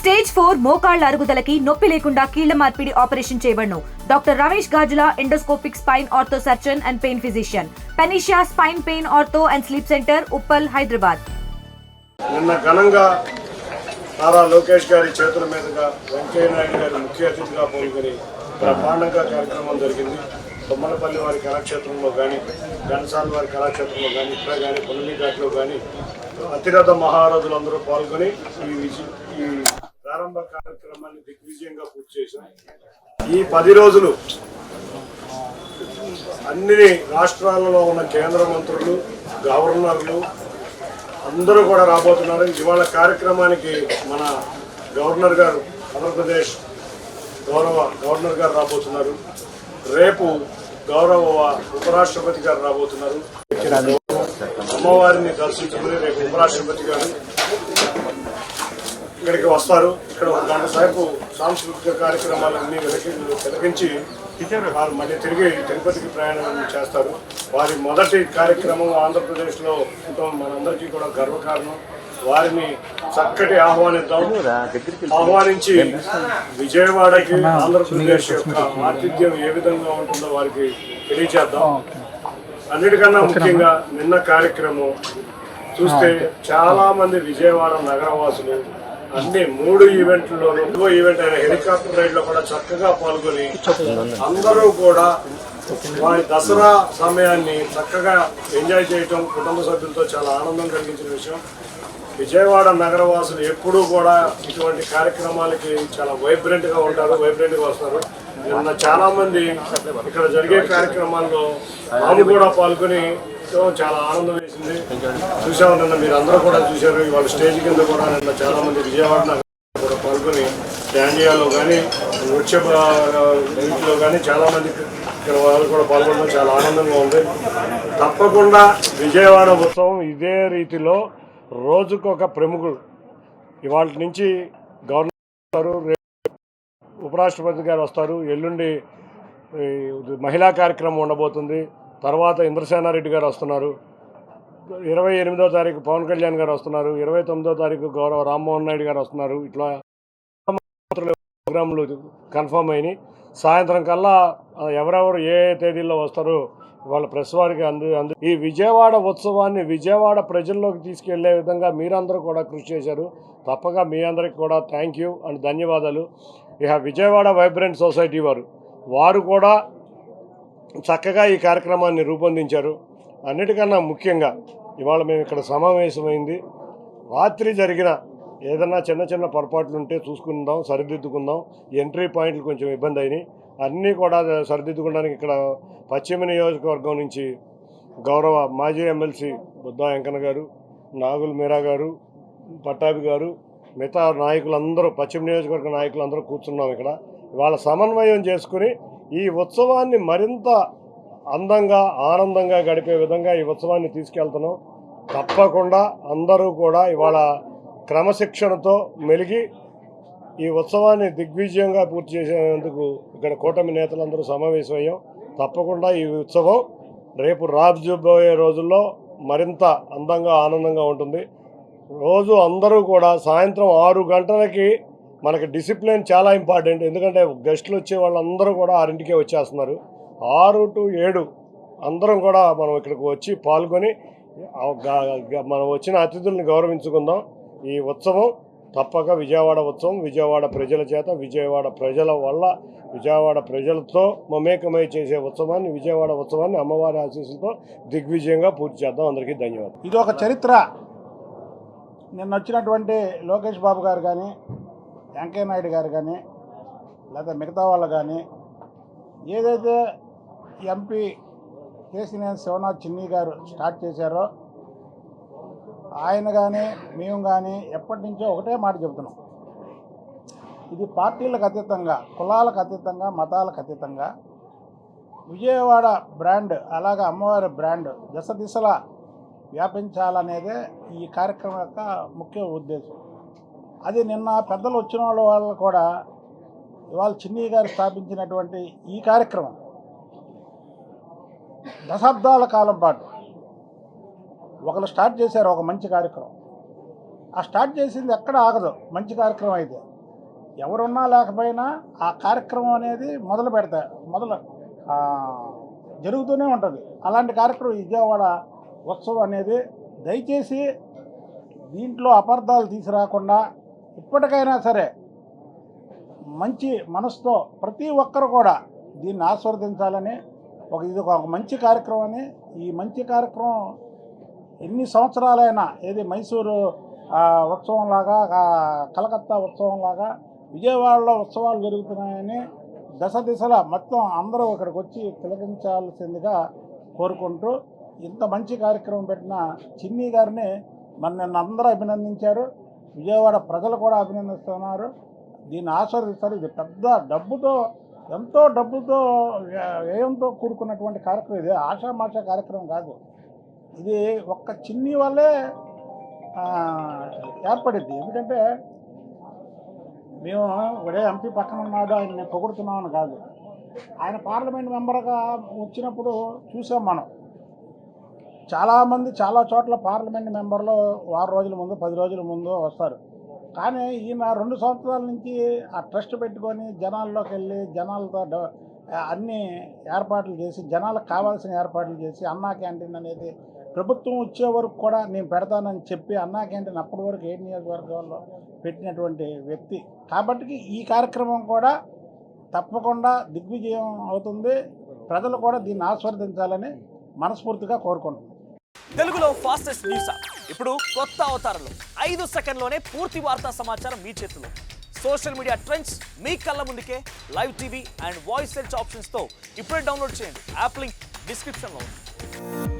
Stage 4 మోకాళ్ల అరుగుదలకి నొప్పి లేకుండా కీళ్ల మార్పిడి ఆపరేషన్ చేయబడును. Doctor Ramesh Gajula, endoscopic spine ortho surgeon and pain physician, panacea spine pain ortho and sleep center, Uppal, Hyderabad. నిన్న ఘనంగా నారా లోకేష్ గారి చేతుల మీదుగా వెంకయ్య నాయుడు గారి ముఖ్య అతిథిగా పాల్గొని బ్రహ్మాండంగా కార్యక్రమం జరిగింది. తొమ్మలపల్లి వారి కళాక్షేత్రంలో కానీ, ఘనసాల వారి కళాక్షేత్రంలో కానీ, ఇక్కడ కానీ, పొన్నమిఘాట్లో కానీ అతిరథ మహారథులందరూ పాల్గొని ఈ ప్రారంభ కార్యక్రమాన్ని దిగ్విజయంగా పూర్తి చేశాం. ఈ 10 రోజులు అన్ని రాష్ట్రాలలో ఉన్న కేంద్ర మంత్రులు, గవర్నర్లు అందరూ కూడా రాబోతున్నారు. ఇవాళ కార్యక్రమానికి మన గవర్నర్ గారు, ఆంధ్రప్రదేశ్ గౌరవ గవర్నర్ గారు రాబోతున్నారు. రేపు గౌరవ ఉపరాష్ట్రపతి గారు రాబోతున్నారు. అమ్మవారిని దర్శించుకుని రేపు ఉపరాష్ట్రపతి గారు ఇక్కడికి వస్తారు. ఇక్కడ 1 గంట సేపు సాంస్కృతిక కార్యక్రమాలన్నీ తిలకించి వారు మళ్ళీ తిరిగి తిరుపతికి ప్రయాణం చేస్తారు. వారి మొదటి కార్యక్రమం ఆంధ్రప్రదేశ్లో ఉండటం మనందరికీ కూడా గర్వకారణం. వారిని చక్కటి ఆహ్వానించి విజయవాడకి ఆంధ్రప్రదేశ్ యొక్క ఆతిథ్యం ఏ విధంగా ఉంటుందో వారికి తెలియచేద్దాం. అన్నిటికన్నా ముఖ్యంగా నిన్న కార్యక్రమం చూస్తే చాలా మంది విజయవాడ నగరవాసులు అన్ని 3 ఈవెంట్లలో ఈవెంట్ అయిన హెలికాప్టర్ రైడ్ లో కూడా చక్కగా పాల్గొని అందరూ కూడా వారి దసరా సమయాన్ని చక్కగా ఎంజాయ్ చేయటం కుటుంబ సభ్యులతో చాలా ఆనందం కలిగించిన విషయం. విజయవాడ నగరవాసులు ఎప్పుడూ కూడా ఇటువంటి కార్యక్రమాలకి చాలా వైబ్రెంట్ గా ఉంటారు, వైబ్రెంట్ గా వస్తారు. నిన్న చాలా మంది ఇక్కడ జరిగే కార్యక్రమాల్లో మాము కూడా పాల్గొని చాలా ఆనందం వేసింది. చూసాము, నిన్న మీరు అందరూ కూడా చూశారు. ఇవాళ స్టేజ్ కింద కూడా నిన్న చాలా మంది విజయవాడ నగరం కూడా పాల్గొని డాండియాలో కానీ, నృత్యంలో కానీ చాలా మంది ఇక్కడ వాళ్ళు కూడా పాల్గొనడం చాలా ఆనందంగా ఉంది. తప్పకుండా విజయవాడ ఉత్సవం ఇదే రీతిలో రోజుకొక ప్రముఖుడు ఇవాళ నుంచి గవర్నర్, ఉపరాష్ట్రపతి గారు వస్తారు. ఎల్లుండి మహిళా కార్యక్రమం ఉండబోతుంది. తర్వాత ఇంద్రసేనారెడ్డి గారు వస్తున్నారు. 28వ తారీఖు పవన్ కళ్యాణ్ గారు వస్తున్నారు. 29వ తారీఖు గౌరవ రామ్మోహన్ నాయుడు గారు వస్తున్నారు. ఇట్లా ప్రోగ్రాంలు కన్ఫర్మ్ అయినాయి. సాయంత్రం కల్లా ఎవరెవరు ఏ తేదీల్లో వస్తారో వాళ్ళ ప్రెస్ వారికి ఈ విజయవాడ ఉత్సవాన్ని విజయవాడ ప్రజల్లోకి తీసుకెళ్లే విధంగా మీరందరూ కూడా కృషి చేశారు. తప్పగా మీ అందరికి కూడా థ్యాంక్ యూ అండ్ ధన్యవాదాలు. ఇక విజయవాడ వైబ్రెంట్ సొసైటీ వారు కూడా చక్కగా ఈ కార్యక్రమాన్ని రూపొందించారు. అన్నిటికన్నా ముఖ్యంగా ఇవాళ మేము ఇక్కడ సమావేశమైంది, రాత్రి జరిగిన ఏదన్నా చిన్న చిన్న పొరపాట్లు ఉంటే చూసుకుందాం, సరిదిద్దుకుందాం. ఎంట్రీ పాయింట్లు కొంచెం ఇబ్బంది అయినాయి, అన్నీ కూడా సరిదిద్దుకోవడానికి ఇక్కడ పశ్చిమ నియోజకవర్గం నుంచి గౌరవ మాజీ ఎమ్మెల్సీ బుద్దా వెంకన్న గారు, నాగుల్ మీరా గారు, పట్టాభి గారు, మిగతా నాయకులందరూ, పశ్చిమ నియోజకవర్గ నాయకులందరూ కూర్చున్నాం ఇక్కడ. వాళ్ళ సమన్వయం చేసుకుని ఈ ఉత్సవాన్ని మరింత అందంగా, ఆనందంగా గడిపే విధంగా ఈ ఉత్సవాన్ని తీసుకెళ్తున్నాం. తప్పకుండా అందరూ కూడా ఇవాళ క్రమశిక్షణతో మెలిగి ఈ ఉత్సవాన్ని దిగ్విజయంగా పూర్తి చేసేందుకు ఇక్కడ కూటమి నేతలందరూ సమావేశమయ్యాం. తప్పకుండా ఈ ఉత్సవం రేపు రాబోయే రోజుల్లో మరింత అందంగా, ఆనందంగా ఉంటుంది. రోజు అందరూ కూడా సాయంత్రం 6 గంటలకి మనకి డిసిప్లిన్ చాలా ఇంపార్టెంట్. ఎందుకంటే గెస్టులు వచ్చే వాళ్ళందరూ కూడా 6ంటికే వచ్చేస్తున్నారు. 6 to 7 అందరం కూడా మనం ఇక్కడికి వచ్చి పాల్గొని మనం వచ్చిన అతిథుల్ని గౌరవించుకుందాం. ఈ ఉత్సవం తప్పక విజయవాడ ఉత్సవం, విజయవాడ ప్రజల చేత, విజయవాడ ప్రజల వల్ల, విజయవాడ ప్రజలతో మమేకమై చేసే ఉత్సవాన్ని, విజయవాడ ఉత్సవాన్ని అమ్మవారి ఆశీస్సులతో దిగ్విజయంగా పూర్తి చేద్దాం. అందరికీ ధన్యవాదాలు. ఇది ఒక చరిత్ర. నిన్న వచ్చినటువంటి లోకేష్ బాబు గారు కానీ, వెంకయ్య నాయుడు గారు కానీ, లేదా మిగతా వాళ్ళు కానీ, ఏదైతే ఎంపీ కేసినేని శివనాథ్ చిన్ని గారు స్టార్ట్ చేశారో ఆయన కానీ మేము కానీ ఎప్పటి నుంచో ఒకటే మాట చెబుతున్నాం. ఇది పార్టీలకు అతీతంగా, కులాలకు అతీతంగా, మతాలకు అతీతంగా విజయవాడ బ్రాండ్, అలాగే అమ్మవారి బ్రాండ్ దశ దిశలా వ్యాపించాలనేదే ఈ కార్యక్రమం యొక్క ముఖ్య ఉద్దేశం. అది నిన్న పెద్దలు వచ్చిన వాళ్ళు కూడా ఇవాళ చిన్ని గారు స్థాపించినటువంటి ఈ కార్యక్రమం దశాబ్దాల కాలం పాటు ఒకరు స్టార్ట్ చేశారు ఒక మంచి కార్యక్రమం. ఆ స్టార్ట్ చేసింది ఎక్కడ ఆగదు. మంచి కార్యక్రమం అయితే ఎవరున్నా లేకపోయినా ఆ కార్యక్రమం అనేది జరుగుతూనే ఉంటుంది. అలాంటి కార్యక్రమం విజయవాడ ఉత్సవం అనేది దయచేసి దీంట్లో అపార్థాలు తీసుకురాకుండా ఇప్పటికైనా సరే మంచి మనసుతో ప్రతి ఒక్కరు కూడా దీన్ని ఆస్వాదించాలని ఇది ఒక మంచి కార్యక్రమం అని. ఈ మంచి కార్యక్రమం ఎన్ని సంవత్సరాలైనా ఏది మైసూరు ఉత్సవంలాగా కలకత్తా ఉత్సవంలాగా విజయవాడలో ఉత్సవాలు జరుగుతున్నాయని దశ దిశలా మొత్తం అందరూ ఇక్కడికి వచ్చి తిలకించాల్సిందిగా కోరుకుంటూ ఇంత మంచి కార్యక్రమం పెట్టిన చిన్ని గారిని నిన్న అందరూ అభినందించారు. విజయవాడ ప్రజలు కూడా అభినందిస్తున్నారు, దీన్ని ఆస్వాదిస్తారు. ఇది పెద్ద ఎంతో డబ్బుతో వ్యయంతో కూడుకున్నటువంటి కార్యక్రమం. ఇది ఆషామాషా కార్యక్రమం కాదు. ఇది ఒక్క చిన్ని వల్లే ఏర్పడింది. ఎందుకంటే మేము ఒడే ఎంపీ పక్కన ఉన్నాడు, ఆయన నేను పొగుడుతున్నామని కాదు. ఆయన పార్లమెంట్ మెంబర్గా వచ్చినప్పుడు చూసాం మనం. చాలామంది చాలా చోట్ల పార్లమెంట్ మెంబర్లు వారం రోజుల ముందు 10 రోజుల ముందు వస్తారు. కానీ ఈయన 2 సంవత్సరాల నుంచి ఆ ట్రస్ట్ పెట్టుకొని జనాల్లోకి వెళ్ళి జనాలతో అన్ని ఏర్పాట్లు చేసి జనాలకు కావాల్సిన ఏర్పాట్లు చేసి అన్నా క్యాంటీన్ అనేది ప్రభుత్వం వచ్చే వరకు కూడా నేను పెడతానని చెప్పి అన్నా క్యాంటీన్ అప్పటి వరకు 7 నియోజకవర్గాల్లో పెట్టినటువంటి వ్యక్తి. కాబట్టి ఈ కార్యక్రమం కూడా తప్పకుండా దిగ్విజయం అవుతుంది. ప్రజలు కూడా దీన్ని ఆస్వాదించాలని మనస్ఫూర్తిగా కోరుకుంటున్నాను. తెలుగులో ఫాస్టెస్ట్ న్యూస్ యాప్ ఇప్పుడు కొత్త అవతారంలో 5 సెకండ్లోనే పూర్తి వార్తా సమాచారం మీ చేతిలో. సోషల్ మీడియా ట్రెండ్స్ మీ కళ్ళ ముందుకే live TV and voice search ఆప్షన్స్తో ఇప్పుడే డౌన్లోడ్ చేయండి. యాప్ లింక్ డిస్క్రిప్షన్లో ఉంది.